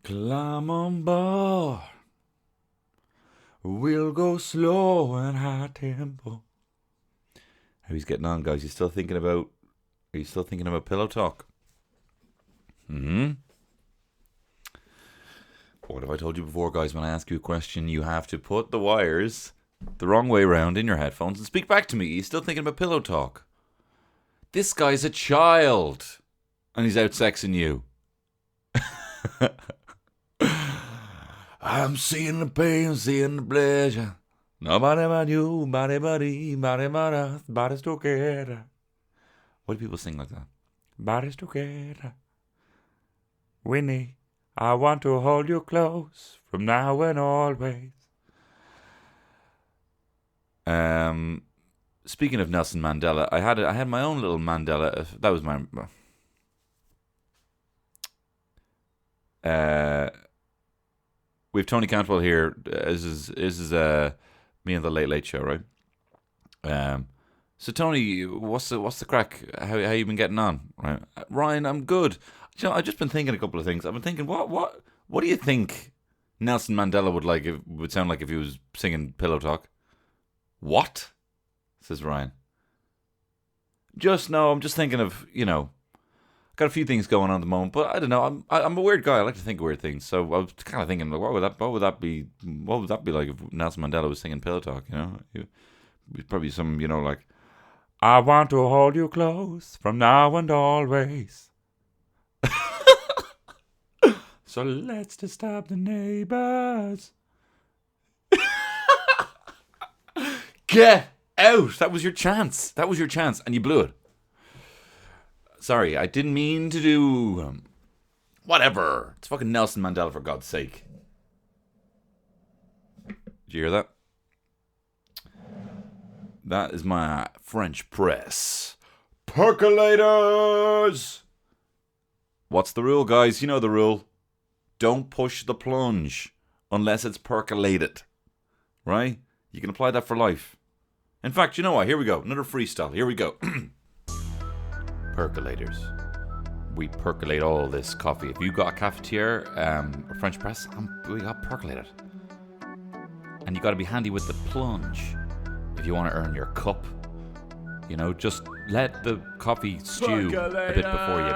Climb on board. We'll go slow and high tempo. How he's getting on, guys? Are you still thinking about pillow talk? What have I told you before, guys? When I ask you a question, you have to put the wires the wrong way around in your headphones and speak back to me. Are you still thinking about pillow talk? This guy's a child, and he's out sexing you. I'm seeing the pain, seeing the pleasure. Nobody but you, body but us, bodies together. Why do people sing like that? Bodies together. Winnie, I want to hold you close from now and always. Speaking of Nelson Mandela, I had my own little Mandela. That was my. We have Tony Cantwell here. This is me and the Late Late Show, right? So Tony, what's the crack? How you been getting on? Right, Ryan, I'm good. You know, I've just been thinking a couple of things. I've been thinking, what do you think Nelson Mandela would sound like if he was singing Pillow Talk? What? Says Ryan. I'm just thinking of, got a few things going on at the moment, but I don't know. I'm a weird guy. I like to think of weird things. So I was kind of thinking, what would that be like if Nelson Mandela was singing Pillow Talk? It'd probably some, like, I want to hold you close from now and always. So let's disturb the neighbors. Get out! That was your chance. And you blew it. Sorry, I didn't mean to do... whatever. It's fucking Nelson Mandela, for God's sake. Did you hear that? That is my French press. Percolators! What's the rule, guys? You know the rule. Don't push the plunge unless it's percolated. Right? You can apply that for life. In fact, you know what? Here we go. Another freestyle. Here we go. Percolators. We percolate all this coffee. If you got a cafetiere or French press, we got percolated. And you got to be handy with the plunge. If you want to earn your cup, just let the coffee stew a bit before you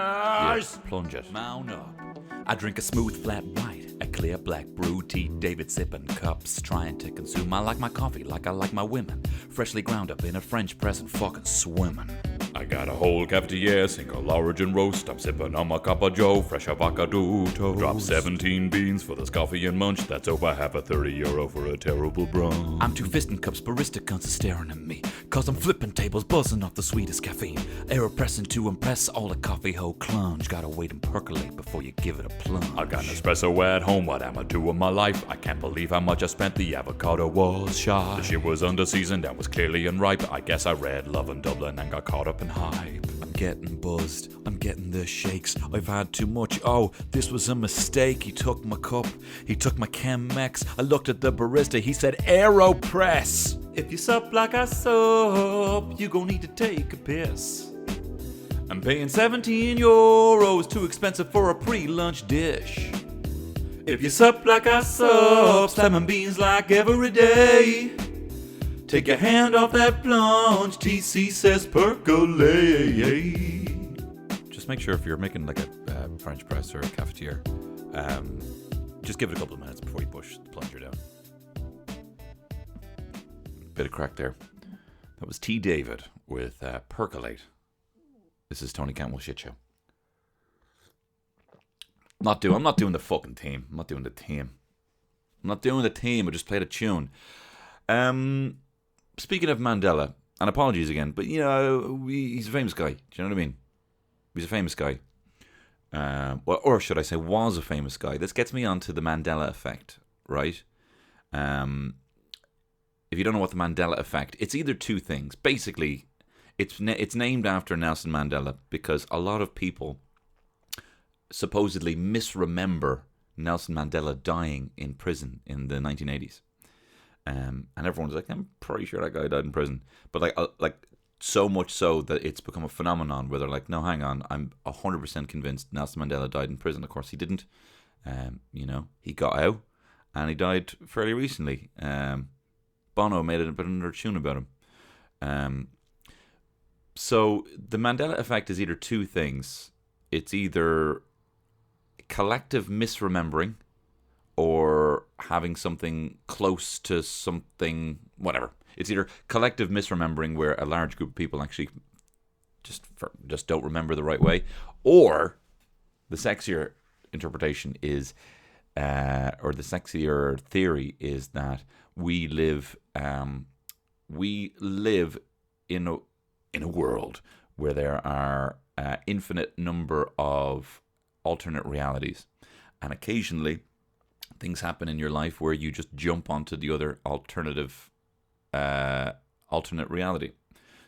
plunge it. Mount up. I drink a smooth flat white, a clear black brew tea, David sipping cups, trying to consume. I like my coffee like I like my women, freshly ground up in a French press and fucking swimming. I got a whole cafetiere, single origin roast. I'm sipping on my cup of joe, fresh avocado toast. Drop 17 beans for this coffee and munch. That's over half a €30 for a terrible brunch. I'm two fisting cups, barista cunts are staring at me, cause I'm flipping tables, buzzing off the sweetest caffeine. Aeropressing to impress all the coffee hoe clunge. Gotta wait and percolate before you give it a plunge. I got an espresso at home, what am I doing with my life? I can't believe how much I spent, the avocado was shy. The shit was under-seasoned and was clearly unripe. I guess I read Love in Dublin and got caught up in hype. I'm getting buzzed, I'm getting the shakes. I've had too much, this was a mistake. He took my cup, he took my Chemex. I looked at the barista, he said AeroPress. If you sup like I sup, you gon' need to take a piss. I'm paying €17, too expensive for a pre-lunch dish. If you sup like I sup, slamming beans like every day. Take your hand off that plunge, TC says percolate. Just make sure if you're making like a French press or a cafetiere, just give it a couple of minutes before you push the plunger down. Bit of crack there. That was T. David with Percolate. This is Tony Cantwell Shit Show. I'm not doing the fucking team. I'm not doing the team. I just played a tune. Speaking of Mandela, and apologies again, but he's a famous guy. Do you know what I mean? He's a famous guy. Or should I say was a famous guy. This gets me onto the Mandela effect, right? If you don't know what the Mandela effect, it's either two things. Basically, it's named after Nelson Mandela because a lot of people supposedly misremember Nelson Mandela dying in prison in the 1980s. And everyone's like, I'm pretty sure that guy died in prison. But like so much so that it's become a phenomenon where they're like, no, hang on, I'm 100% convinced Nelson Mandela died in prison. Of course he didn't. He got out and he died fairly recently. Bono made another tune about him. So the Mandela effect is either two things. It's either collective misremembering or having something close to something, whatever. It's either collective misremembering where a large group of people actually just don't remember the right way, or the sexier interpretation is, or the sexier theory is that we live in a world where there are infinite number of alternate realities, and occasionally things happen in your life where you just jump onto the other alternate reality.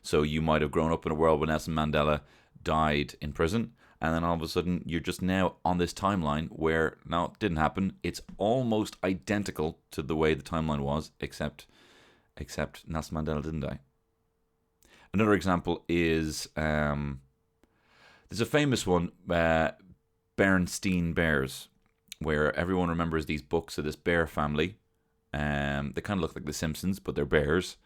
So you might have grown up in a world when Nelson Mandela died in prison, and then all of a sudden you're just now on this timeline where, no, it didn't happen. It's almost identical to the way the timeline was, except Nelson Mandela didn't die. Another example is, there's a famous one, Berenstain Bears, where everyone remembers these books of this bear family. They kind of look like The Simpsons, but they're bears.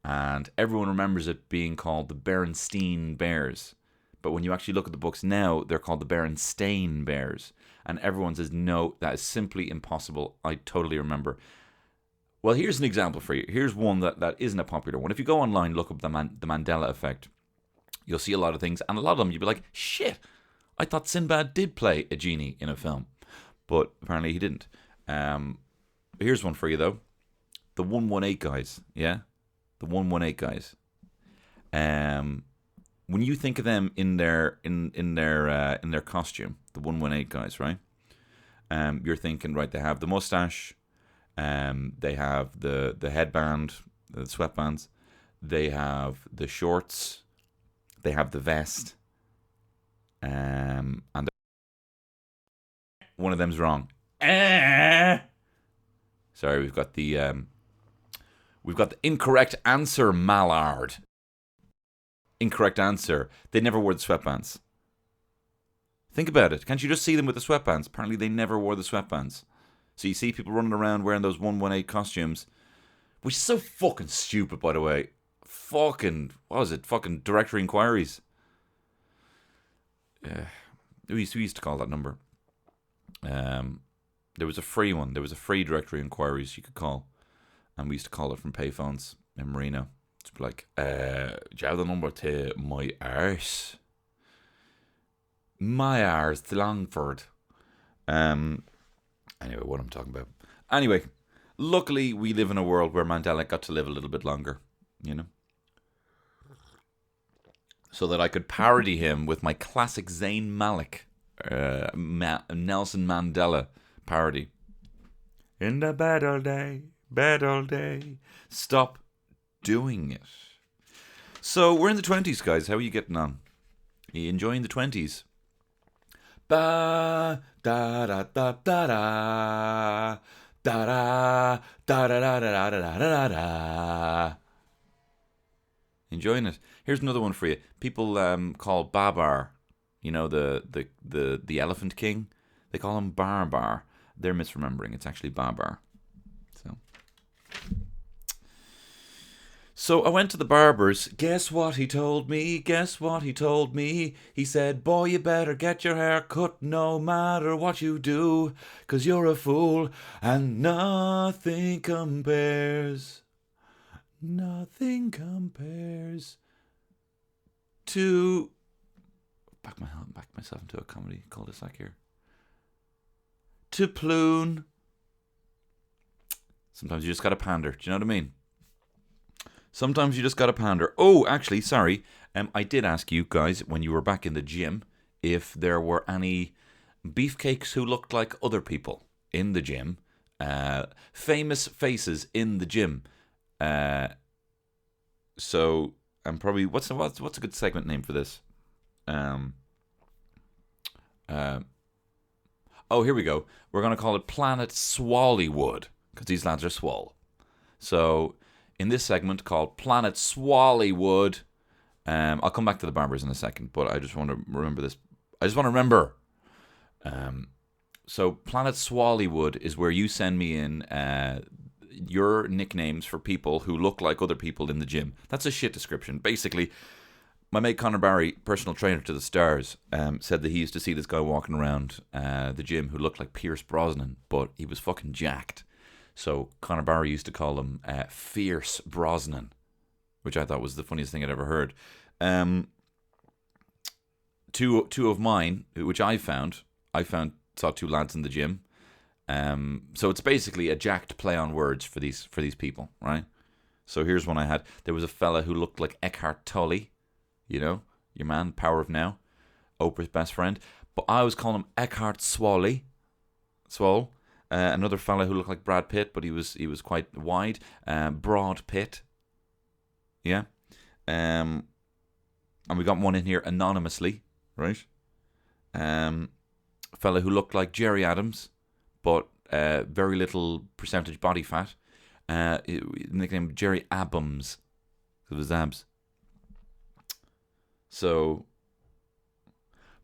And everyone remembers it being called the Berenstain Bears. But when you actually look at the books now, they're called the Berenstain Bears. And everyone says, no, that is simply impossible. I totally remember. Well, here's an example for you. Here's one that isn't a popular one. If you go online, look up the Mandela effect, you'll see a lot of things. And a lot of them, you'll be like, shit, I thought Sinbad did play a genie in a film. But apparently he didn't. Here's one for you, though. The 118 guys, yeah? The 118 guys. When you think of them in their costume, the 118 guys, right? You're thinking, right, they have the mustache, they have the headband, the sweatbands, they have the shorts, they have the vest, and one of them's wrong. Sorry, we've got the incorrect answer, Mallard. Incorrect answer. They never wore the sweatbands. Think about it. Can't you just see them with the sweatbands? Apparently they never wore the sweatbands. So you see people running around wearing those 118 costumes, which is so fucking stupid, by the way. Fucking, what was it? Fucking directory inquiries. We used to call that number. There was a free one. There was a free directory inquiries you could call. And we used to call it from payphones in Marino. It's like, do you have the number to my arse? My arse, to Longford. Anyway, what I'm talking about. Anyway, luckily we live in a world where Mandela got to live a little bit longer, so that I could parody him with my classic Zayn Malik Nelson Mandela parody. In the bad old day, stop doing it. So we're in the 20s, guys. How are you getting on? Are you enjoying the 20s? Ba da da da da da da da da da da da da da da. Enjoying it. Here's another one for you. People call Babar, the Elephant King. They call him Barbar. They're misremembering. It's actually Babar. So I went to the barber's. Guess what he told me? He said, boy, you better get your hair cut no matter what you do, 'cause you're a fool and nothing compares to... Back myself into a comedy cul-de-sac here. To Ploon. Sometimes you just gotta pander. Do you know what I mean? Sometimes you just gotta pander. Oh, actually, sorry. I did ask you guys when you were back in the gym if there were any beefcakes who looked like other people in the gym. Famous faces in the gym. So I'm probably what's a good segment name for this? Oh, here we go. We're gonna call it Planet Swallywood because these lads are swole. So in this segment called Planet Swallywood, I'll come back to the barbers in a second, but I just want to remember this. I just want to remember. So Planet Swallywood is where you send me in your nicknames for people who look like other people in the gym. That's a shit description. Basically, my mate Conor Barry, personal trainer to the stars, said that he used to see this guy walking around the gym who looked like Pierce Brosnan, but he was fucking jacked. So Conor Barry used to call him Fierce Brosnan, which I thought was the funniest thing I'd ever heard. Two of mine, which I saw two lads in the gym. So it's basically a jacked play on words for these people, right? So here's one I had. There was a fella who looked like Eckhart Tolle, you know, your man, Power of Now, Oprah's best friend. But I always call him Eckhart Swole. Another fella who looked like Brad Pitt, but he was quite wide. Broad Pitt. Yeah. And we got one in here anonymously, right? Fella who looked like Jerry Adams, but very little percentage body fat. Nicknamed Jerry Abams because of his abs. So,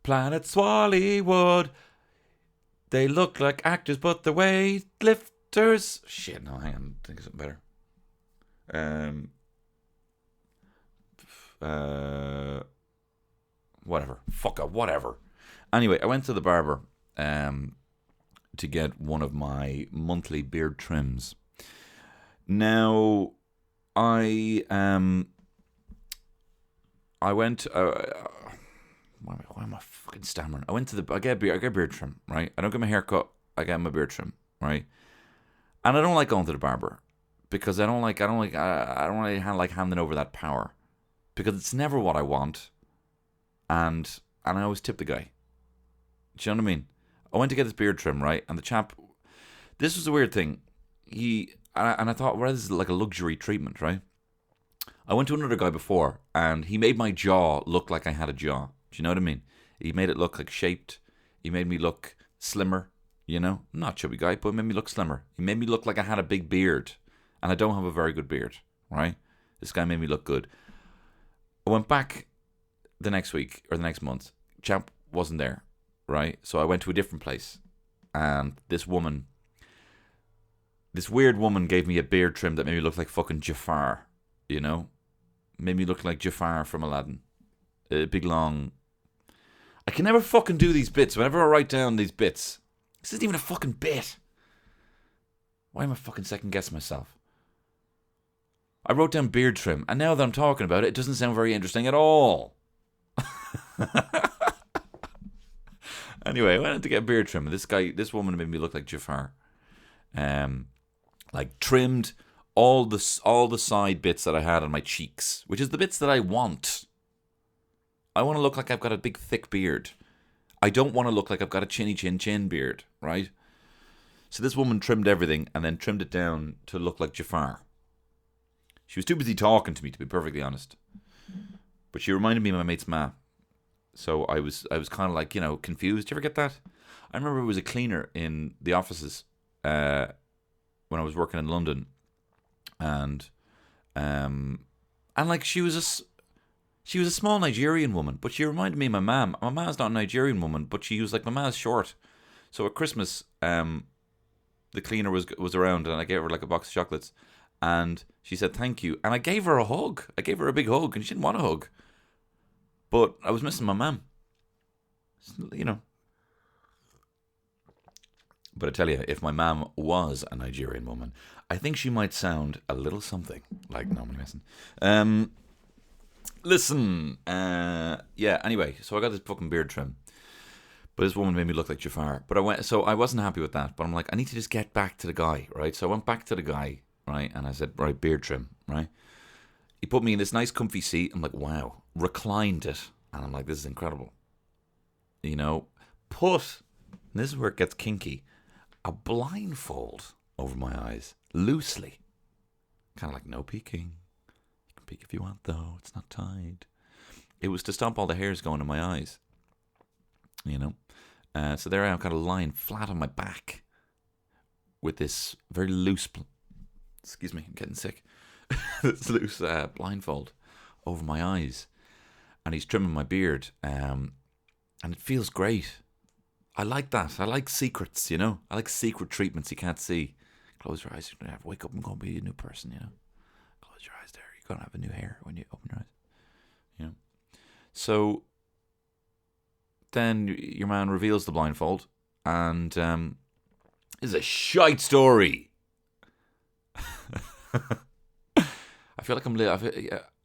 Planet Swallywood, they look like actors, but they're weightlifters. Shit, no, hang on, think of something better. Whatever. Fuck up, whatever. Anyway, I went to the barber to get one of my monthly beard trims. Now, I went. Why am I fucking stammering? I get a beard trim, right? I don't get my hair cut. I get my beard trim, right? And I don't like going to the barber because I don't like really handing over that power because it's never what I want, and I always tip the guy. Do you know what I mean? I went to get this beard trim, right? And the chap, this was a weird thing. I thought, well, this is like a luxury treatment, right? I went to another guy before, and he made my jaw look like I had a jaw. Do you know what I mean? He made it look like shaped. He made me look slimmer, you know? I'm not a chubby guy, but he made me look slimmer. He made me look like I had a big beard, and I don't have a very good beard, right? This guy made me look good. I went back the next week, or the next month. Chap wasn't there, right? So I went to a different place, and this weird woman gave me a beard trim that made me look like fucking Jafar, you know? Made me look like Jafar from Aladdin. A big long... I can never fucking do these bits. Whenever I write down these bits, this isn't even a fucking bit. Why am I fucking second guessing myself? I wrote down beard trim, and now that I'm talking about it, it doesn't sound very interesting at all. Anyway, I went to get a beard trim. This woman made me look like Jafar. Like trimmed all the side bits that I had on my cheeks, which is the bits that I want. I want to look like I've got a big thick beard. I don't want to look like I've got a chinny chin beard, right? So this woman trimmed everything and then trimmed it down to look like Jafar. She was too busy talking to me, to be perfectly honest. But she reminded me of my mate's ma. So I was kind of like, you know, confused. Did you ever get that? I remember it was a cleaner in the offices when I was working in London, and like she was a small Nigerian woman, but she reminded me of my mum. My mum's not a Nigerian woman, but she was like, my mum's short. So at Christmas, the cleaner was around, and I gave her like a box of chocolates, and she said thank you, and I gave her a hug. I gave her a big hug, and she didn't want a hug. But I was missing my mum, you know. But I tell you, if my mum was a Nigerian woman, I think she might sound a little something like Normally Mason. Listen, yeah. Anyway, so I got this fucking beard trim, but this woman made me look like Jafar. But I wasn't happy with that. But I'm like, I need to just get back to the guy, right? So I went back to the guy, right, and I said, right, beard trim, right. He put me in this nice comfy seat. I'm like, wow, reclined it. And I'm like, this is incredible. You know, this is where it gets kinky, a blindfold over my eyes, loosely. Kind of like, no peeking. You can peek if you want, though. It's not tied. It was to stop all the hairs going in my eyes. You know? So there I am, kind of lying flat on my back with this very loose... Excuse me, I'm getting sick. This loose blindfold over my eyes, and he's trimming my beard, and it feels great. I like that. I like secrets, you know. I like secret treatments you can't see. Close your eyes. You're going to have to wake up and go and be a new person, you know. Close your eyes there. You're going to have a new hair when you open your eyes. You know. So then your man reveals the blindfold. And it's a shite story. I feel like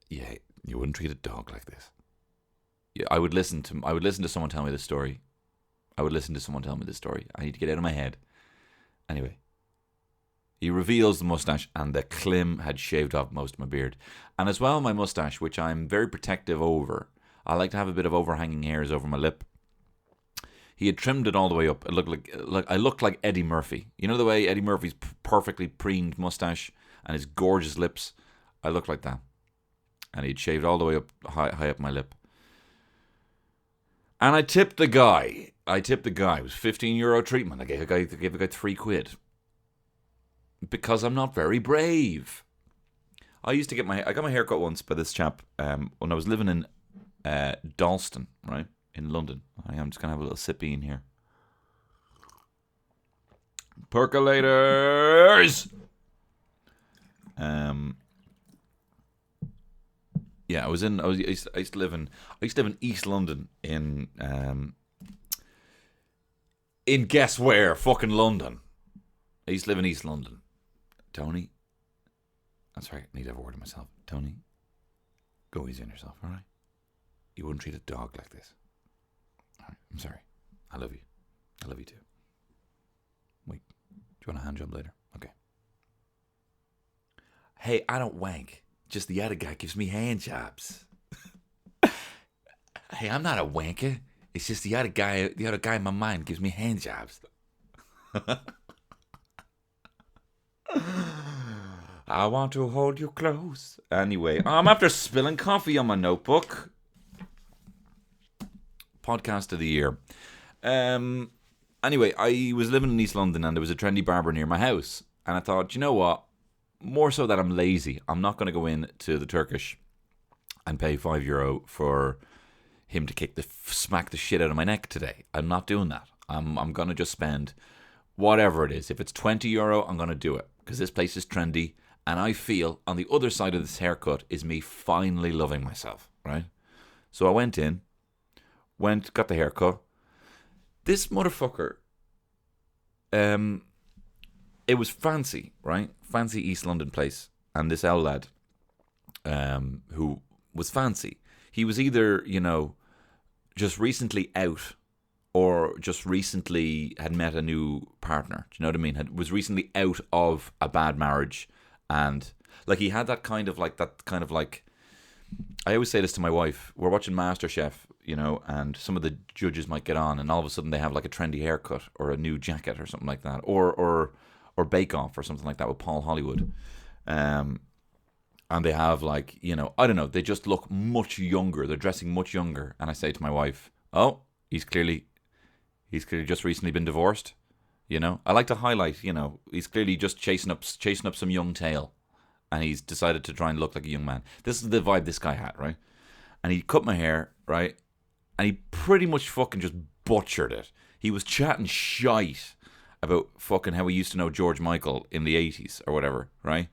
yeah, you wouldn't treat a dog like this. Yeah, I would listen to someone tell me this story. I need to get out of my head. Anyway, he reveals the mustache, and the Klim had shaved off most of my beard. And as well, my mustache, which I'm very protective over. I like to have a bit of overhanging hairs over my lip. He had trimmed it all the way up. It I looked like Eddie Murphy. You know the way Eddie Murphy's perfectly preened mustache and his gorgeous lips? I looked like that. And he'd shaved all the way up, high up my lip. And I tipped the guy. It was €15 treatment. I gave the guy £3. Because I'm not very brave. I got my hair cut once by this chap when I was living in Dalston, right, in London. I'm just going to have a little sippy in here. Percolators! Yeah, I used to live in East London in guess where? Fucking London. I used to live in East London. Tony, I'm sorry, I need to have a word with myself. Tony, go easy on yourself, all right? You wouldn't treat a dog like this. All right, I'm sorry. I love you. I love you too. Wait, do you want a hand job later? Okay. Hey, I don't wank. Just the other guy gives me hand jobs. Hey, I'm not a wanker. It's just the other guy in my mind gives me hand jobs. I want to hold you close. Anyway, I'm after spilling coffee on my notebook. Podcast of the year. Anyway, I was living in East London and there was a trendy barber near my house. And I thought, you know what? More so that I'm lazy. I'm not going to go in to the Turkish and pay €5 for him to smack the shit out of my neck today. I'm not doing that. I'm going to just spend whatever it is. If it's €20, I'm going to do it because this place is trendy. And I feel on the other side of this haircut is me finally loving myself, right? So I went in, got the haircut. This motherfucker, it was fancy, right? Fancy East London place. And this old lad, who was fancy, he was either, just recently out or just recently had met a new partner. Do you know what I mean? Was recently out of a bad marriage. And like he had that kind of like, I always say this to my wife. We're watching MasterChef, and some of the judges might get on and all of a sudden they have like a trendy haircut or a new jacket or something like that. Or Bake Off or something like that with Paul Hollywood. And they have like, I don't know, they just look much younger. They're dressing much younger. And I say to my wife, oh, he's clearly just recently been divorced. I like to highlight, he's clearly just chasing up some young tail. And he's decided to try and look like a young man. This is the vibe this guy had, right? And he cut my hair, right? And he pretty much fucking just butchered it. He was chatting shite about fucking how we used to know George Michael in the 80s or whatever, right?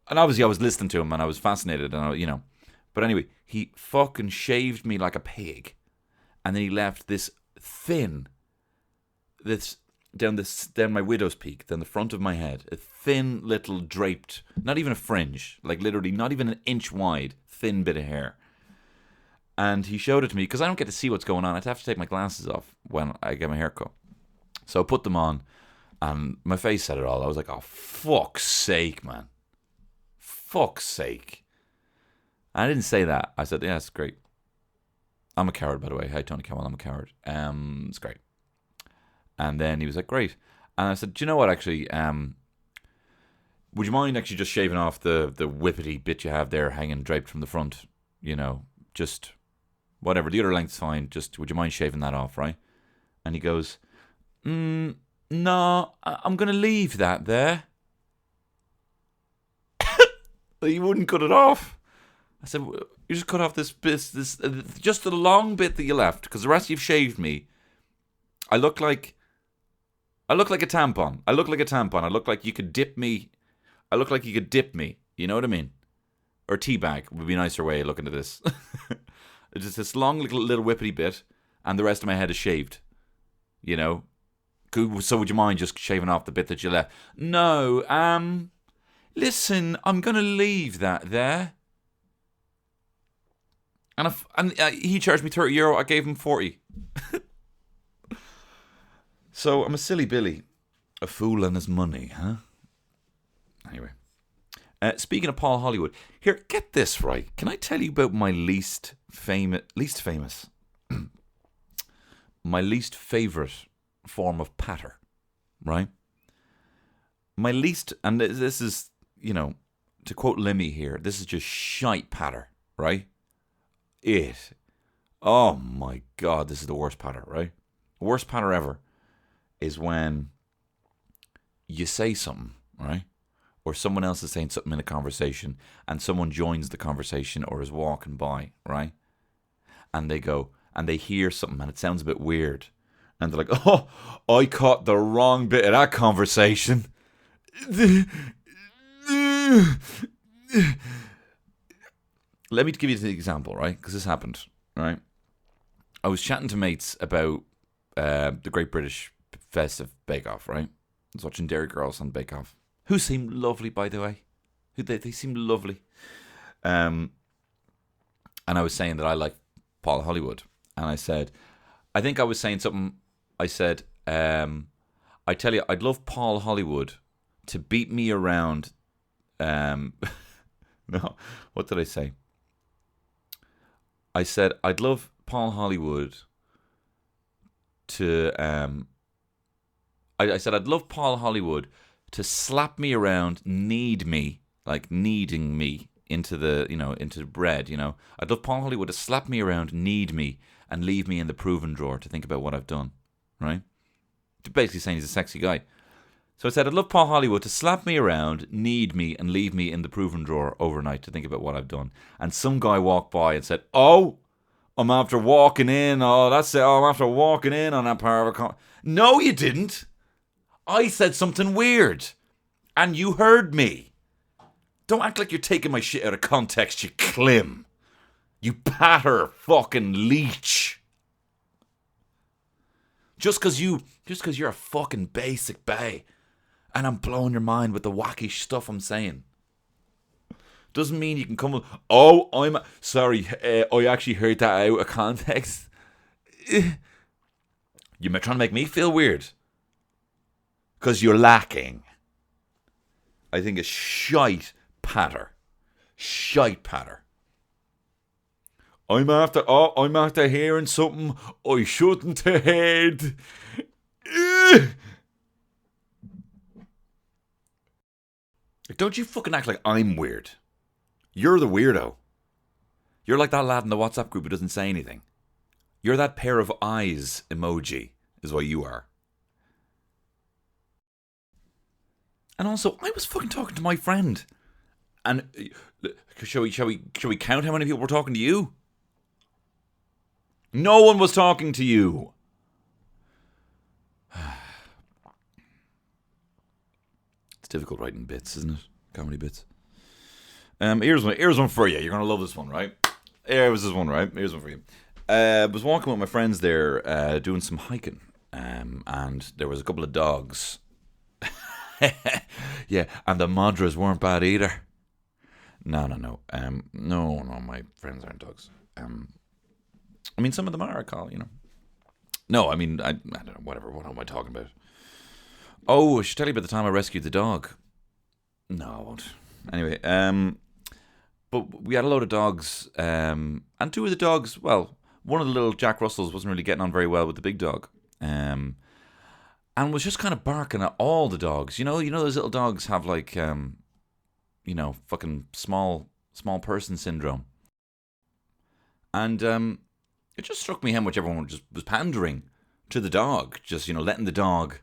And obviously I was listening to him and I was fascinated and But anyway, he fucking shaved me like a pig. And then he left this down my widow's peak, down the front of my head, a thin little draped, not even a fringe, like literally not even an inch wide, thin bit of hair. And he showed it to me because I don't get to see what's going on. I'd have to take my glasses off when I get my hair cut. So I put them on and my face said it all. I was like, oh, fuck's sake, man. Fuck's sake. I didn't say that. I said, yeah, it's great. I'm a coward, by the way. Hi, Tony Cantwell, I'm a coward. It's great. And then he was like, great. And I said, do you know what, actually, would you mind actually just shaving off the whippety bit you have there hanging draped from the front? Just whatever. The other length's fine. Just, would you mind shaving that off, right? And he goes, no, I'm going to leave that there. He wouldn't cut it off. I said, you just cut off this just the long bit that you left, because the rest you've shaved me. I look like a tampon. I look like a tampon. I look like you could dip me. I look like you could dip me. You know what I mean? Or teabag would be a nicer way of looking at this. It's just this long little whippety bit, and the rest of my head is shaved. You know? So would you mind just shaving off the bit that you left? No, listen, I'm going to leave that there. And he charged me €30. I gave him 40. So I'm a silly Billy. A fool and his money, huh? Anyway. Speaking of Paul Hollywood. Here, get this right. Can I tell you about my least famous? My least favourite form of patter, right? My least, and this is, to quote Lemmy here, this is just shite patter, right? Oh my God, this is the worst patter, right? The worst patter ever is when you say something, right? Or someone else is saying something in a conversation and someone joins the conversation or is walking by, right? And they go, and they hear something and it sounds a bit weird. And they're like, oh, I caught the wrong bit of that conversation. Let me give you an example, right? Because this happened, right? I was chatting to mates about the Great British Festive Bake Off, right? I was watching Dairy Girls on Bake Off, who seemed lovely, by the way. They seemed lovely. And I was saying that I like Paul Hollywood. And I said, I think I was saying something. I said, I tell you, I'd love Paul Hollywood to beat me around. No, what did I say? I said, I'd love Paul Hollywood to, I said, I'd love Paul Hollywood to slap me around, knead me, like kneading me into the, into bread, I'd love Paul Hollywood to slap me around, knead me, and leave me in the proving drawer to think about what I've done, right? Basically saying he's a sexy guy. So I said, I'd love Paul Hollywood to slap me around, knead me, and leave me in the proving drawer overnight to think about what I've done. And some guy walked by and said, oh, I'm after walking in. Oh, that's it. Oh, I'm after walking in on that part of a No, you didn't. I said something weird. And you heard me. Don't act like you're taking my shit out of context, you clim. You patter fucking leech. Just because you're a fucking basic bae and I'm blowing your mind with the wacky stuff I'm saying doesn't mean you can come with, oh, I'm sorry, I actually heard that out of context. You're trying to make me feel weird because you're lacking. I think it's shite patter. I'm after hearing something I shouldn't have heard. Don't you fucking act like I'm weird. You're the weirdo. You're like that lad in the WhatsApp group who doesn't say anything. You're that pair of eyes emoji, is what you are. And also, I was fucking talking to my friend. And shall we count how many people were talking to you? No one was talking to you. It's difficult writing bits, isn't it? Comedy bits. Here's one for you. You're gonna love this one, right? Here's one for you. I was walking with my friends there, doing some hiking, and there was a couple of dogs. Yeah, and the Madras weren't bad either. No. No, my friends aren't dogs. I mean, some of them are, I call, No, I mean, I don't know, whatever. What am I talking about? Oh, I should tell you about the time I rescued the dog. No, I won't. Anyway, but we had a load of dogs, and two of the dogs, well, one of the little Jack Russells wasn't really getting on very well with the big dog, and was just kind of barking at all the dogs. You know those little dogs have like, fucking small person syndrome. And it just struck me how much everyone just was pandering to the dog, just letting the dog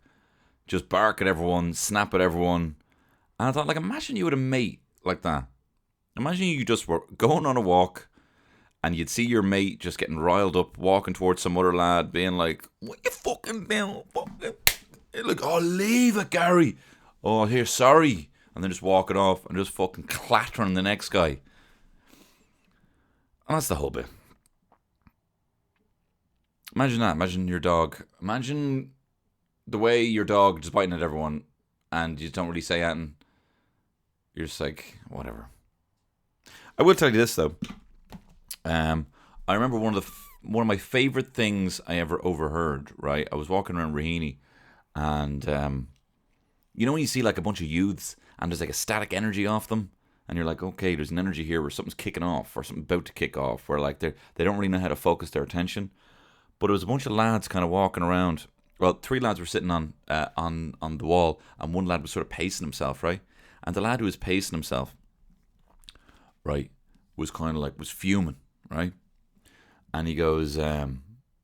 just bark at everyone, snap at everyone. And I thought, like, imagine you had a mate like that. Imagine you just were going on a walk and you'd see your mate just getting riled up, walking towards some other lad, being like, "What you fucking doing? Fucking like, oh, leave it, Gary. Oh, here, sorry," and then just walking off and just fucking clattering the next guy. And that's the whole bit. Imagine that. Imagine your dog. Imagine the way your dog just biting at everyone, and you don't really say anything. You're just like, whatever. I will tell you this though. I remember one of my favorite things I ever overheard. Right, I was walking around Raheny, and you know when you see like a bunch of youths and there's like a static energy off them, and you're like, okay, there's an energy here where something's kicking off or something about to kick off, where like they don't really know how to focus their attention. But it was a bunch of lads kind of walking around. Well, 3 lads were sitting on the wall, and one lad was sort of pacing himself, right? And the lad who was pacing himself, right, was kind of like, was fuming, right? And he goes, and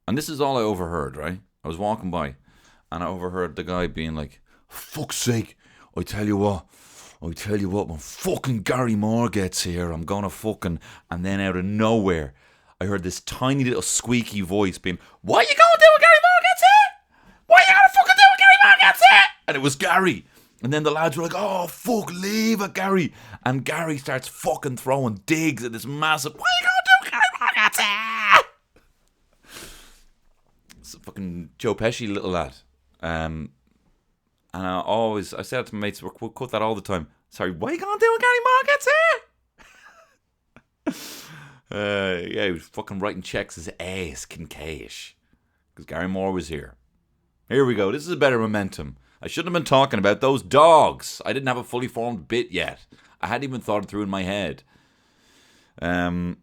this is all I overheard, right? I was walking by, and I overheard the guy being like, "Fuck's sake, I tell you what, when fucking Gary Moore gets here, I'm gonna fucking..." And then out of nowhere, I heard this tiny little squeaky voice being, "What are you gonna do when Gary Moore gets here? What are you gonna fucking do when Gary Moore gets here?" And it was Gary. And then the lads were like, "Oh, fuck, leave it, Gary." And Gary starts fucking throwing digs at this massive, "What are you gonna do when Gary Moore gets here?" It's a fucking Joe Pesci little lad. And I said it to my mates, we'll cut that all the time. "Sorry, what are you gonna do when Gary Moore gets here?" Yeah, he was fucking writing checks his ass, Kincaid, because Gary Moore was here. Here we go. This is a better momentum. I shouldn't have been talking about those dogs. I didn't have a fully formed bit yet. I hadn't even thought it through in my head. Well,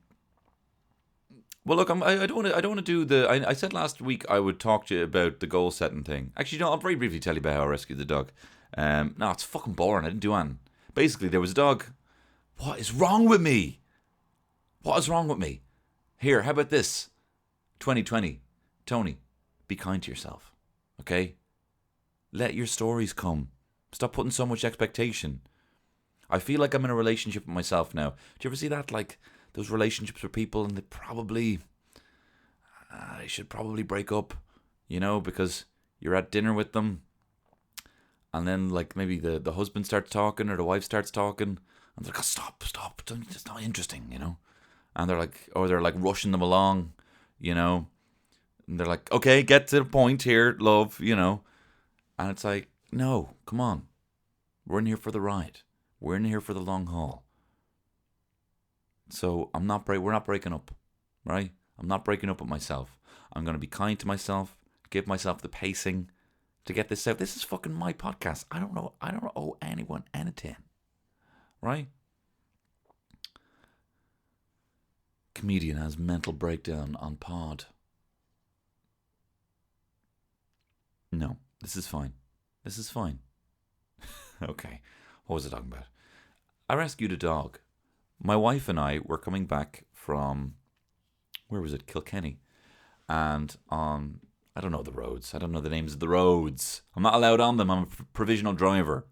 look, I don't want to do the. I said last week I would talk to you about the goal setting thing. Actually, no, I'll very briefly tell you about how I rescued the dog. No, it's fucking boring. I didn't do anything. Basically, there was a dog. What is wrong with me? What is wrong with me? Here, how about this? 2020, Tony, be kind to yourself, okay? Let your stories come. Stop putting so much expectation. I feel like I'm in a relationship with myself now. Do you ever see that? Like those relationships with people, and they should probably break up, you know, because you're at dinner with them, and then like maybe the husband starts talking or the wife starts talking, and they're like, "Oh, stop, it's not interesting," you know. And they're like rushing them along, you know. And they're like, "Okay, get to the point here, love," you know. And it's like, no, come on. We're in here for the ride. We're in here for the long haul. So we're not breaking up, right? I'm not breaking up with myself. I'm going to be kind to myself, give myself the pacing to get this out. This is fucking my podcast. I don't owe anyone anything, right? Comedian has mental breakdown on pod. No, this is fine. This is fine. Okay, what was I talking about? I rescued a dog. My wife and I were coming back from, where was it? Kilkenny. And on, I don't know the roads. I don't know the names of the roads. I'm not allowed on them. I'm a provisional driver.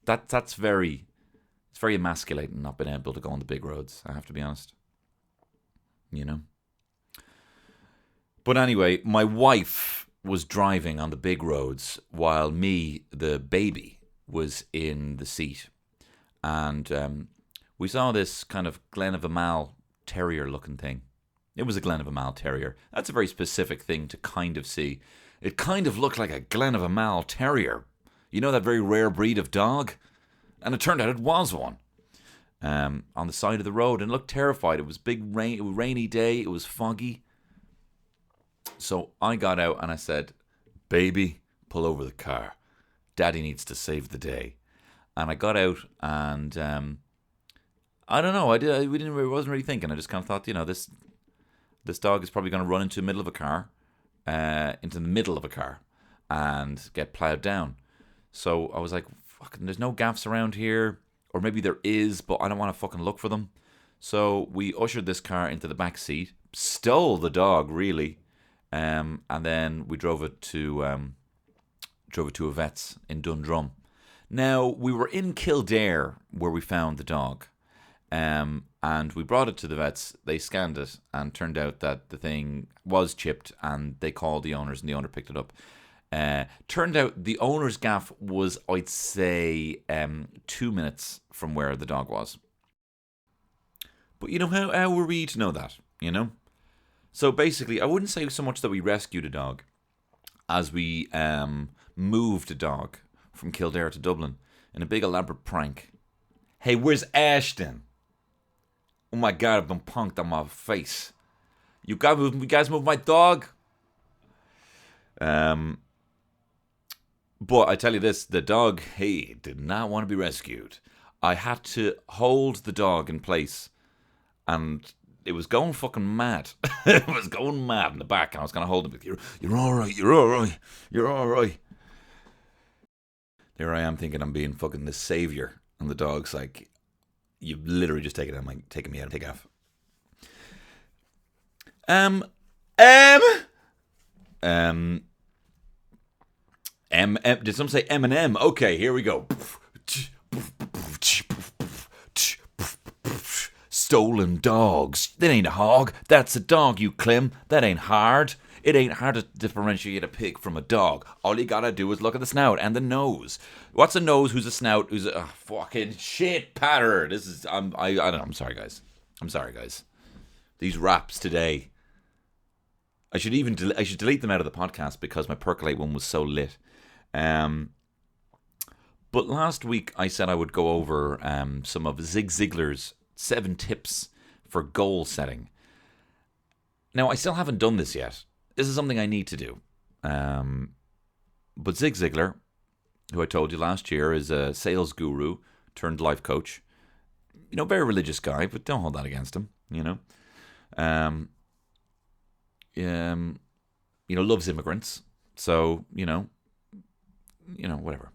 It's very emasculating not being able to go on the big roads, I have to be honest. You know? But anyway, my wife was driving on the big roads while me, the baby, was in the seat. And we saw this kind of Glen-of-a-Mal terrier looking thing. It was a Glen-of-a-Mal terrier. That's a very specific thing to kind of see. It kind of looked like a Glen-of-a-Mal terrier. You know, that very rare breed of dog? And it turned out it was one. On the side of the road, and it looked terrified. It was rainy day. It was foggy. So I got out and I said, "Baby, pull over the car. Daddy needs to save the day." And I got out, and I don't know. I wasn't really thinking. I just kind of thought, you know, this dog is probably going to run into the middle of a car, and get plowed down. So I was like, "Fucking, there's no gaffs around here, or maybe there is, but I don't want to fucking look for them." So we ushered this car into the back seat, stole the dog, really. And then we drove it to a vet's in Dundrum. Now, we were in Kildare where we found the dog, and And we brought it to the vets. They scanned it and turned out that the thing was chipped, and they called the owners and the owner picked it up. Turned out the owner's gaff was, I'd say, 2 minutes from where the dog was. But how were we to know that, So basically, I wouldn't say so much that we rescued a dog as we moved a dog from Kildare to Dublin in a big elaborate prank. Hey, where's Ashton? Oh my God, I've been punked on my face. You guys move my dog? But I tell you this, the dog, did not want to be rescued. I had to hold the dog in place, and it was going fucking mad. It was going mad in the back, and I was going to hold him. You're all right, you're all right, you're all right. There I am thinking I'm being fucking the savior, and the dog's like, you've literally just taken me out, take off. Did someone say M&M? Okay, here we go. Stolen dogs. That ain't a hog. That's a dog, you Clem. That ain't hard. It ain't hard to differentiate a pig from a dog. All you gotta do is look at the snout and the nose. What's a nose? Who's a snout? Who's a fucking shit patter? This is I don't know. I'm sorry, guys. These raps today. I should delete them out of the podcast because my Percolate one was so lit. But last week I said I would go over some of Zig Ziglar's 7 tips for goal setting. Now, I still haven't done this yet. This is something I need to do. But Zig Ziglar, who I told you last year is a sales guru turned life coach, very religious guy, but don't hold that against him, loves immigrants, so, whatever.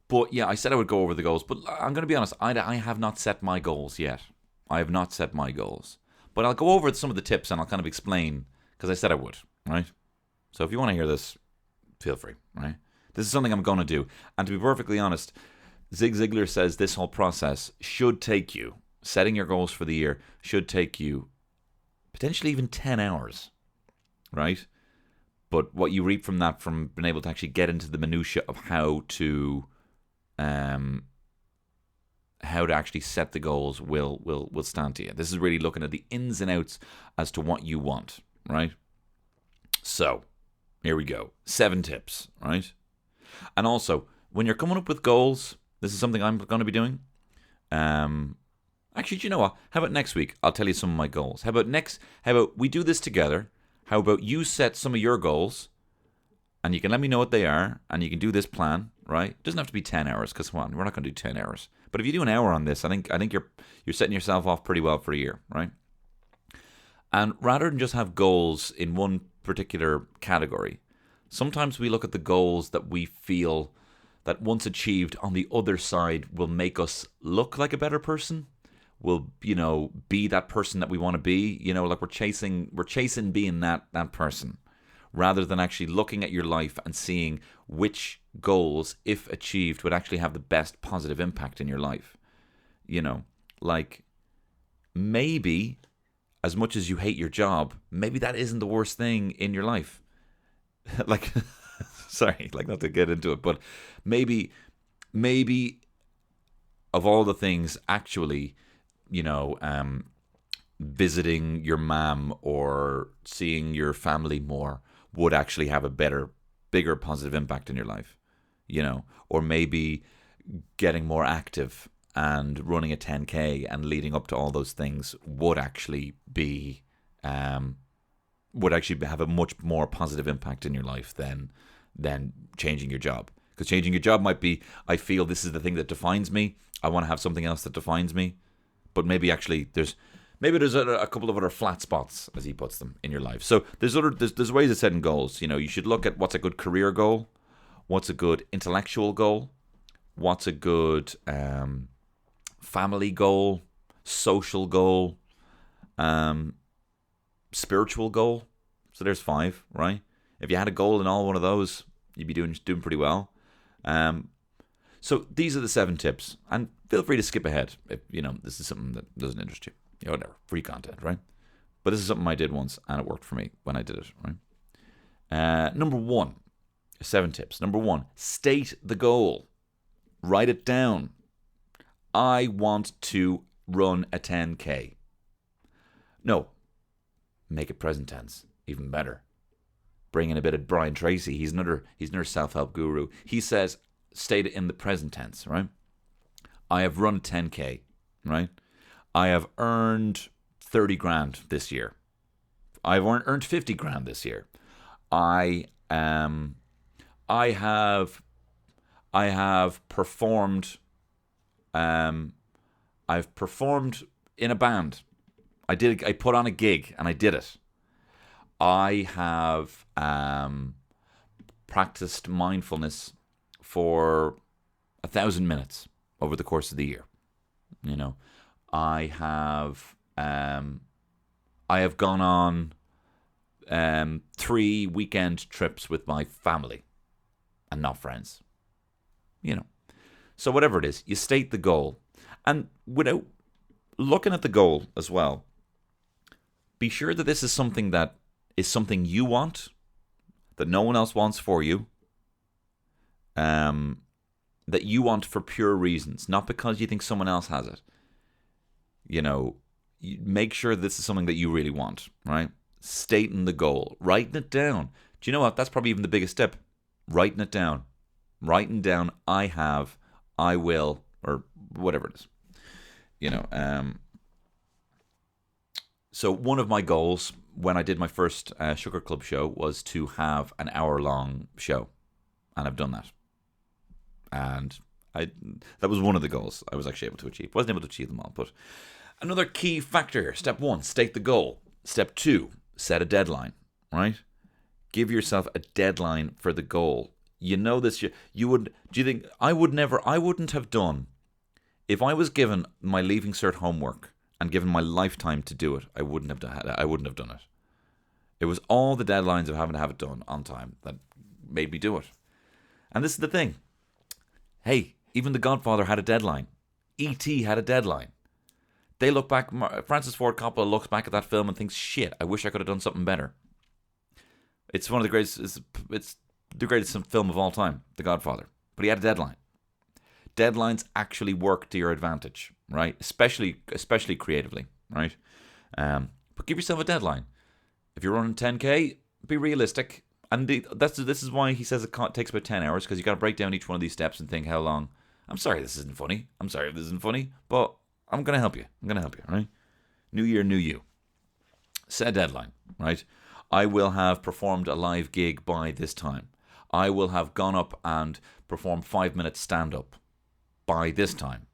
But yeah, I said I would go over the goals, but I'm going to be honest, I have not set my goals yet. I have not set my goals. But I'll go over some of the tips and I'll kind of explain, because I said I would, right? So if you want to hear this, feel free, right? This is something I'm going to do. And to be perfectly honest, Zig Ziglar says this whole process should take you, setting your goals for the year, should take you potentially even 10 hours, right? But what you reap from that, from being able to actually get into the minutiae of how to actually set the goals will stand to you. This is really looking at the ins and outs as to what you want, right? So, here we go. 7 tips, right? And also, when you're coming up with goals, this is something I'm going to be doing. Actually, do you know what? How about next week? I'll tell you some of my goals. How about we do this together? How about you set some of your goals, and you can let me know what they are, and you can do this plan, right? It doesn't have to be 10 hours, because come on, we're not going to do 10 hours. But if you do an hour on this, I think you're setting yourself off pretty well for a year, right? And rather than just have goals in one particular category, sometimes we look at the goals that we feel that once achieved on the other side will make us look like a better person, will, be that person that we want to be, like we're chasing being that person, rather than actually looking at your life and seeing which goals, if achieved, would actually have the best positive impact in your life. Like maybe as much as you hate your job, maybe that isn't the worst thing in your life. Like, sorry, like not to get into it, but maybe of all the things, actually, visiting your mom or seeing your family more would actually have a bigger positive impact in your life, or maybe getting more active and running a 10K and leading up to all those things would actually have a much more positive impact in your life than changing your job. Because changing your job might be, I feel this is the thing that defines me. I want to have something else that defines me. But maybe actually there's a couple of other flat spots, as he puts them, in your life. So there's ways of setting goals. You should look at what's a good career goal, what's a good intellectual goal, what's a good family goal, social goal, spiritual goal. So there's 5, right? If you had a goal in all one of those, you'd be doing pretty well. So these are the 7 tips, and feel free to skip ahead if, this is something that doesn't interest you. Whatever, free content, right? But this is something I did once, and it worked for me when I did it, right? Number 1, 7 tips. Number 1, state the goal. Write it down. I want to run a 10K. No, make it present tense. Even better. Bring in a bit of Brian Tracy. He's another self-help guru. He says, state it in the present tense, right? I have run 10K, right? I have earned 30 grand this year. I've earned 50 grand this year. I have performed. I've performed in a band. I put on a gig and I did it. I have practiced mindfulness for 1,000 minutes over the course of the year. I have gone on 3 weekend trips with my family and not friends. So whatever it is, you state the goal. And without looking at the goal as well, be sure that this is something that is something you want, that no one else wants for you, that you want for pure reasons, not because you think someone else has it. Make sure this is something that you really want, right? Stating the goal, writing it down. Do you know what? That's probably even the biggest step. Writing it down. Writing down, I have, I will, or whatever it is. So one of my goals when I did my first Sugar Club show was to have an hour-long show. And I've done that. And that was one of the goals I was actually able to achieve. Wasn't able to achieve them all, but another key factor. Step 1, state the goal. Step 2, set a deadline, right? Give yourself a deadline for the goal. This, you would, do you think, I wouldn't have done, if I was given my Leaving Cert homework and given my lifetime to do it, I wouldn't have done it. It was all the deadlines of having to have it done on time that made me do it. And this is the thing. Hey, even The Godfather had a deadline. E.T. had a deadline. They look back, Francis Ford Coppola looks back at that film and thinks, shit, I wish I could have done something better. It's one of the greatest, it's the greatest film of all time, The Godfather. But he had a deadline. Deadlines actually work to your advantage, right? Especially creatively, right? But give yourself a deadline. If you're running 10K, be realistic. And this is why he says it takes about 10 hours, because you got to break down each one of these steps and think how long. I'm sorry this isn't funny. I'm sorry if this isn't funny, but I'm going to help you. Right? New year, new you. Set a deadline, right? I will have performed a live gig by this time. I will have gone up and performed 5-minute stand-up by this time.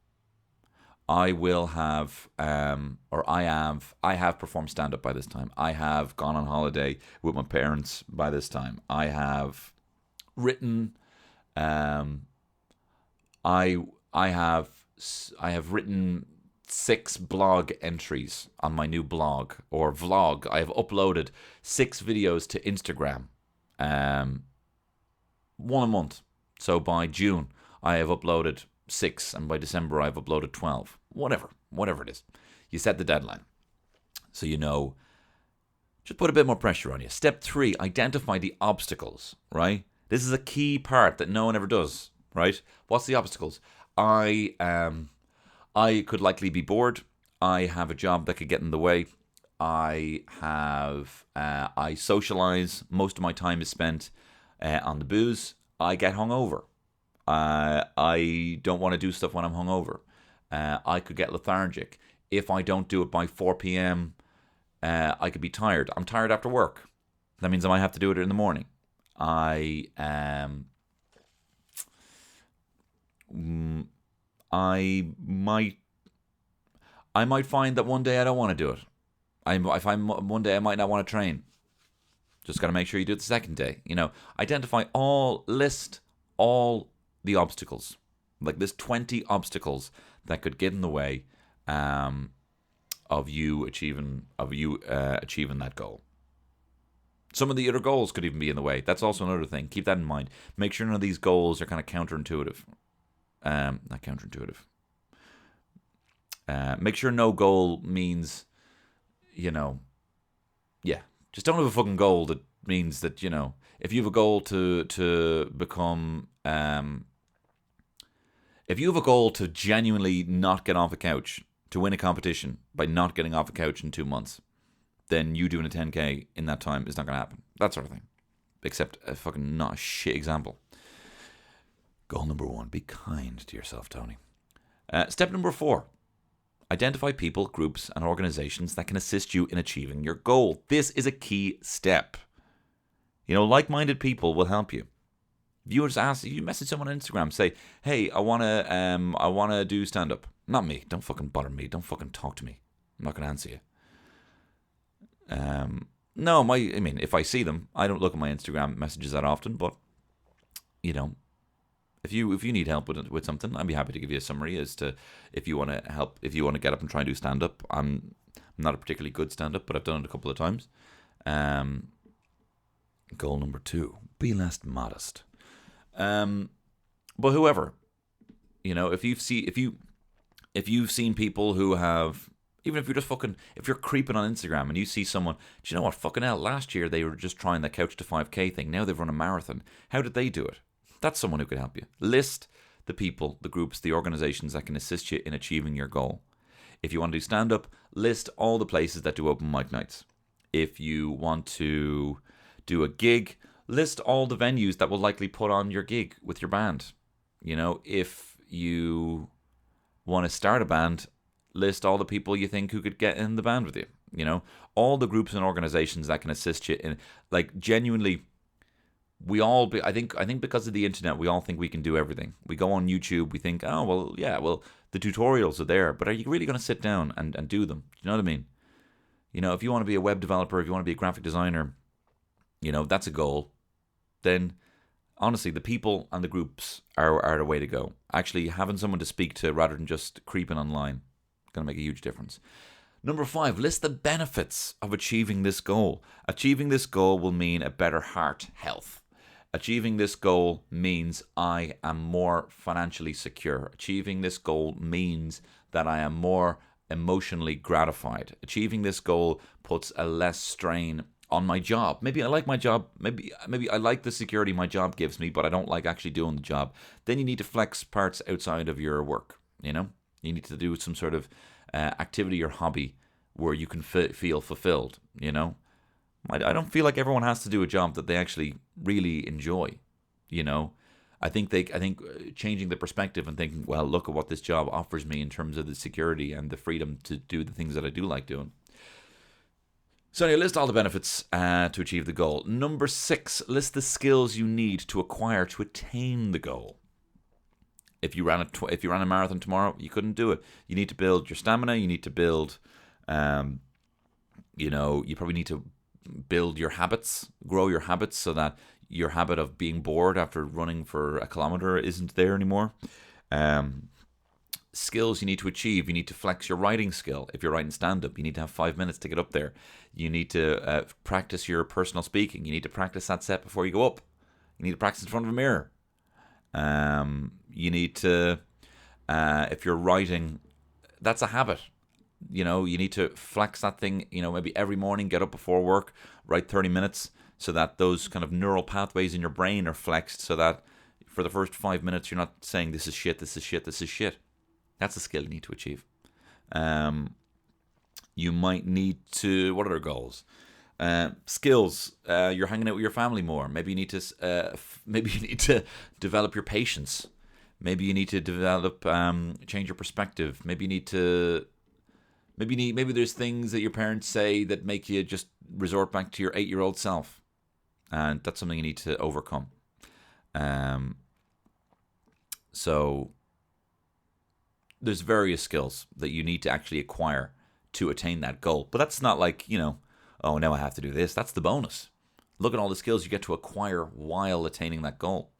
I will have, I have performed stand-up by this time. I have gone on holiday with my parents by this time. I have written, I have written 6 blog entries on my new blog or vlog. I have uploaded 6 videos to Instagram, one a month. So by June, I have uploaded 6, and by December I've uploaded 12. Whatever it is. You set the deadline. So just put a bit more pressure on you. Step 3, identify the obstacles, right? This is a key part that no one ever does, right? What's the obstacles? I could likely be bored. I have a job that could get in the way. I socialize. Most of my time is spent on the booze. I get hungover. I don't want to do stuff when I'm hungover. I could get lethargic. If I don't do it by 4 p.m., I could be tired. I'm tired after work. That means I might have to do it in the morning. I might find that one day I don't want to do it. I find one day I might not want to train. Just got to make sure you do it the second day. List all the obstacles. Like there's 20 obstacles that could get in the way of you achieving that goal. Some of the other goals could even be in the way. That's also another thing. Keep that in mind. Make sure none of these goals are kind of counterintuitive. Not counterintuitive. Make sure no goal means, just don't have a fucking goal that means that, if you have a goal to become, if you have a goal to genuinely not get off a couch, to win a competition by not getting off a couch in 2 months, then you doing a 10K in that time is not going to happen. That sort of thing. Except a fucking not a shit example. Goal number 1, be kind to yourself, Tony. Step number 4, identify people, groups, and organizations that can assist you in achieving your goal. This is a key step. Like-minded people will help you. If you message someone on Instagram, say, "Hey, I wanna do stand up." Not me. Don't fucking bother me. Don't fucking talk to me. I'm not gonna answer you. If I see them, I don't look at my Instagram messages that often. But if you need help with something, I'd be happy to give you a summary as to if you want to help. If you want to get up and try and do stand up, I'm not a particularly good stand up, but I've done it a couple of times. Goal number 2, be less modest. But whoever, if you've seen people who have, even if you're creeping on Instagram and you see someone, do you know what, fucking hell, last year they were just trying the couch to 5K thing. Now they've run a marathon. How did they do it? That's someone who can help you. List the people, the groups, the organizations that can assist you in achieving your goal. If you want to do stand-up, list all the places that do open mic nights. If you want to do a gig, list all the venues that will likely put on your gig with your band. If you want to start a band, list all the people you think who could get in the band with you. All the groups and organizations that can assist you in, genuinely. I think because of the internet, we all think we can do everything. We go on YouTube, we think, the tutorials are there, but are you really going to sit down and do them? Do you know what I mean? If you want to be a web developer, if you want to be a graphic designer, that's a goal. Then, honestly, the people and the groups are the way to go. Actually, having someone to speak to rather than just creeping online is going to make a huge difference. Number 5, list the benefits of achieving this goal. Achieving this goal will mean a better heart health. Achieving this goal means I am more financially secure. Achieving this goal means that I am more emotionally gratified. Achieving this goal puts a less strain on my job. Maybe I like my job. Maybe I like the security my job gives me, but I don't like actually doing the job. Then you need to flex parts outside of your work. You need to do some sort of activity or hobby where you can feel fulfilled. I don't feel like everyone has to do a job that they actually really enjoy. I think changing the perspective and thinking, well, look at what this job offers me in terms of the security and the freedom to do the things that I do like doing. So anyway, list all the benefits to achieve the goal. Number 6, list the skills you need to acquire to attain the goal. If you ran a marathon tomorrow, you couldn't do it. You need to build your stamina. You need to build, you probably need to build your habits, grow your habits so that your habit of being bored after running for a kilometer isn't there anymore. Skills you need to achieve. You need to flex your writing skill. If you're writing stand-up, you need to have 5 minutes to get up there. You need to practice your personal speaking. You need to practice that set before you go up. You need to practice in front of a mirror. You need to, if you're writing, that's a habit. You need to flex that thing, maybe every morning, get up before work, write 30 minutes so that those kind of neural pathways in your brain are flexed so that for the first 5 minutes, you're not saying this is shit, this is shit, this is shit. That's a skill you need to achieve. You might need to, what other goals? Skills. You're hanging out with your family more. Maybe you need to develop your patience. Maybe you need to develop, change your perspective. Maybe there's things that your parents say that make you just resort back to your 8-year-old self, and that's something you need to overcome. So there's various skills that you need to actually acquire to attain that goal. But that's not like, oh, now I have to do this. That's the bonus. Look at all the skills you get to acquire while attaining that goal.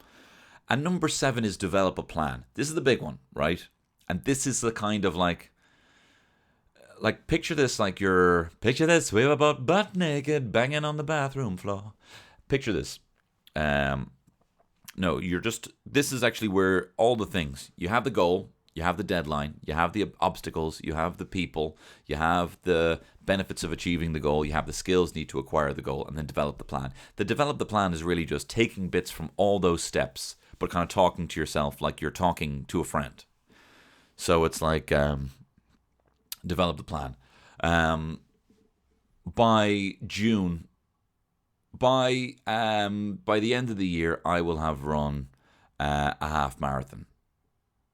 And number 7 is develop a plan. This is the big one, right? And this is the kind of picture this, we were about butt naked, banging on the bathroom floor. Picture this. This is actually where all the things, you have the goal, You have the deadline, you have the obstacles, you have the people, you have the benefits of achieving the goal, you have the skills needed to acquire the goal, and then develop the plan. The develop the plan is really just taking bits from all those steps, but kind of talking to yourself like you're talking to a friend. So it's like develop the plan. By June, by the end of the year, I will have run a half marathon.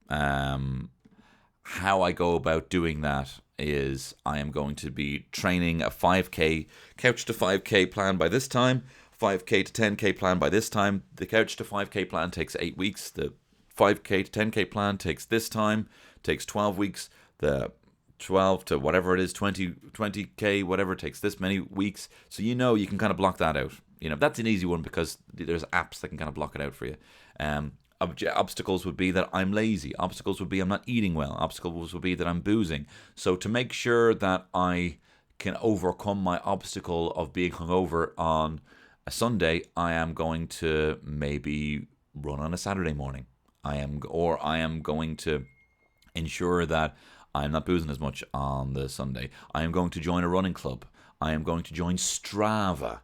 How I go about doing that is I am going to be training a 5K, couch to 5K plan by this time, 5K to 10K plan by this time. The couch to 5K plan takes 8 weeks. The 5K to 10K plan takes this time, takes 12 weeks. The 12 to whatever it is, 20K, whatever, takes this many weeks. So you can kind of block that out. That's an easy one because there's apps that can kind of block it out for you. Obstacles would be that I'm lazy. Obstacles would be I'm not eating well. Obstacles would be that I'm boozing. So to make sure that I can overcome my obstacle of being hungover on a Sunday, I am going to maybe run on a Saturday morning. I am going to ensure that I'm not boozing as much on the Sunday. I am going to join a running club. I am going to join Strava.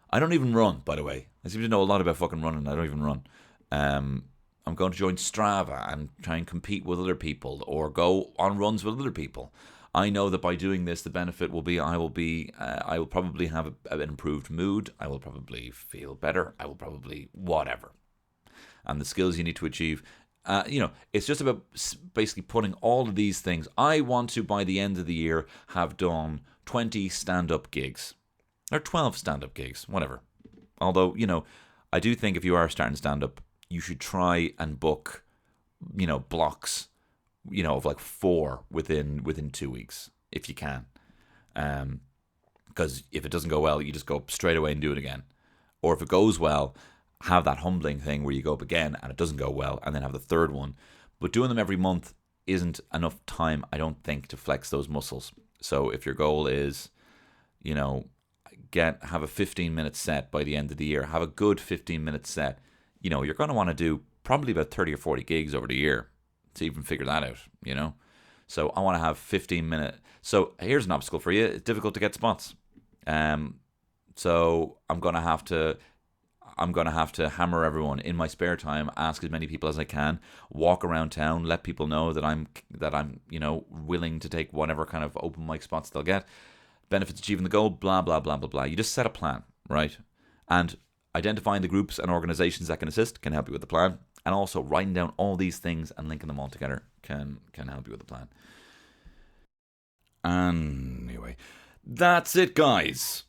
I don't even run, by the way. I seem to know a lot about fucking running. I don't even run. I'm going to join Strava and try and compete with other people or go on runs with other people. I know that by doing this, the benefit will be I will probably have an improved mood. I will probably feel better. I will probably whatever. And the skills you need to achieve, it's just about basically putting all of these things. I want to, by the end of the year, have done 20 stand-up gigs. Or 12 stand-up gigs, whatever. Although, I do think if you are starting stand-up, you should try and book, blocks, of like 4 within 2 weeks, if you can. Because if it doesn't go well, you just go straight away and do it again. Or if it goes well, have that humbling thing where you go up again and it doesn't go well, and then have the third one. But doing them every month isn't enough time, I don't think, to flex those muscles. So if your goal is, have a 15-minute set by the end of the year, have a good 15-minute set, you're going to want to do probably about 30 or 40 gigs over the year to even figure that out, So I want to have 15-minute. So here's an obstacle for you. It's difficult to get spots. So I'm going to have to hammer everyone in my spare time, ask as many people as I can, walk around town, let people know that I'm willing to take whatever kind of open mic spots they'll get. Benefits achieving the goal, blah, blah, blah, blah, blah. You just set a plan, right? And identifying the groups and organizations that can assist can help you with the plan. And also writing down all these things and linking them all together can help you with the plan. Anyway, that's it, guys.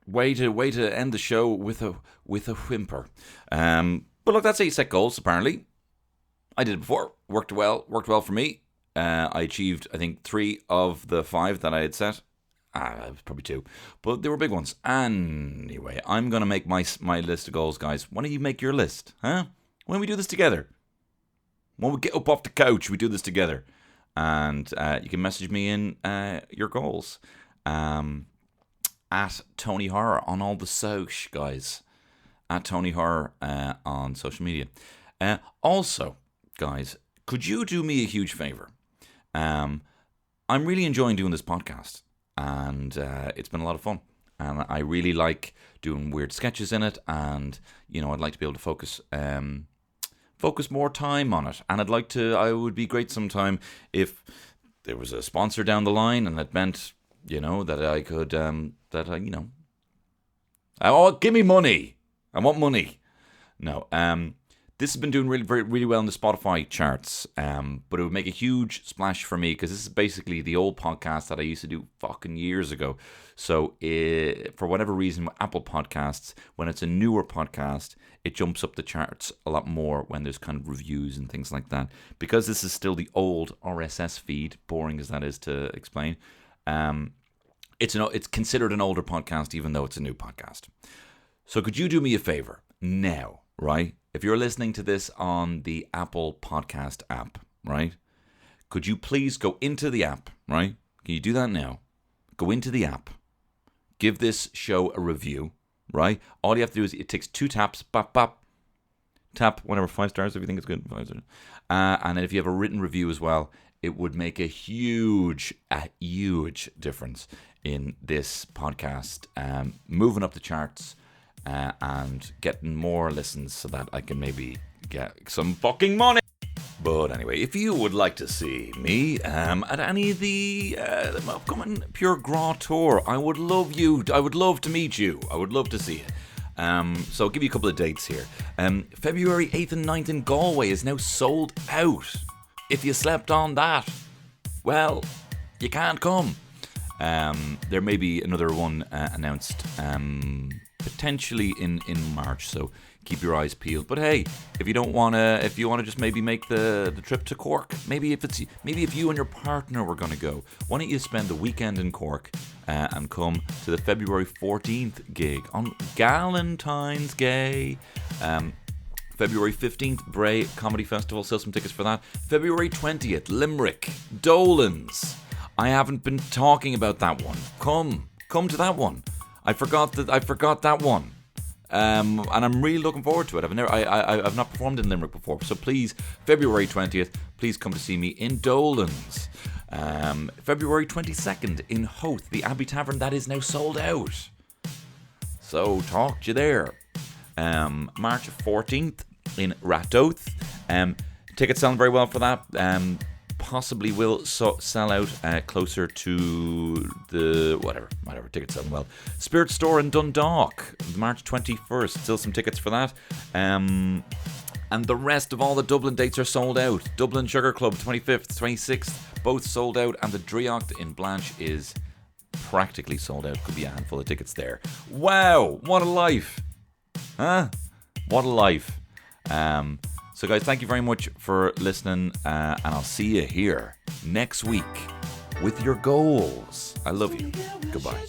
Way to end the show with a whimper. But look, that's how you set goals, apparently. I did it before. Worked well for me. I achieved, I think, 3 of the 5 that I had set. Probably 2. But they were big ones. Anyway, I'm going to make my list of goals, guys. Why don't you make your list, huh? Why don't we do this together? When we get up off the couch, we do this together. And you can message me in your goals. At Tony Horror on all the soch, guys. At Tony Horror on social media. Also, guys, could you do me a huge favor? I'm really enjoying doing this podcast. And it's been a lot of fun. And I really like doing weird sketches in it. And, I'd like to be able to focus more time on it. And I would be great sometime if there was a sponsor down the line and it meant, that I could, give me money. I want money. No, this has been doing really well in the Spotify charts, but it would make a huge splash for me because this is basically the old podcast that I used to do fucking years ago. So for whatever reason, with Apple Podcasts, when it's a newer podcast, it jumps up the charts a lot more when there's kind of reviews and things like that. Because this is still the old RSS feed, boring as that is to explain, it's considered an older podcast even though it's a new podcast. So could you do me a favor now, right? If you're listening to this on the Apple Podcast app, right? Could you please go into the app, right? Can you do that now? Go into the app. Give this show a review, right? All you have to do is, it takes 2 taps, bop, bop. Tap whatever 5 stars if you think it's good. 5 stars. And then if you have a written review as well, it would make a huge difference in this podcast, moving up the charts and getting more listens so that I can maybe get some fucking money. But anyway, if you would like to see me at any of the upcoming Pure Gras tour, I would love to meet you. I would love to see you. So I'll give you a couple of dates here. February 8th and 9th in Galway is now sold out. If you slept on that, well, you can't come. There may be another one announced potentially in March, so keep your eyes peeled. But hey, if you want to just maybe make the trip to Cork, maybe if you and your partner were going to go, why don't you spend the weekend in Cork and come to the February 14th gig on Galentine's Gay. February 15th, Bray Comedy Festival, sell some tickets for that. February 20th, Limerick, Dolan's. I haven't been talking about that one. Come to that one. I forgot that one. And I'm really looking forward to it. I've not performed in Limerick before, so please, February 20th, please come to see me in Dolan's. February 22nd in Howth, the Abbey Tavern, that is now sold out. So talk to you there. March 14th in Ratouth. Tickets selling very well for that. Possibly will sell out closer to the whatever tickets selling well. Spirit Store in Dundalk, March 21st, still some tickets for that. And the rest of all the Dublin dates are sold out. Dublin Sugar Club 25th, 26th, both sold out, and the Driocht in Blanche is practically sold out. Could be a handful of tickets there. Wow, what a life, huh? What a life. So guys, thank you very much for listening, and I'll see you here next week with your goals. I love you. Goodbye.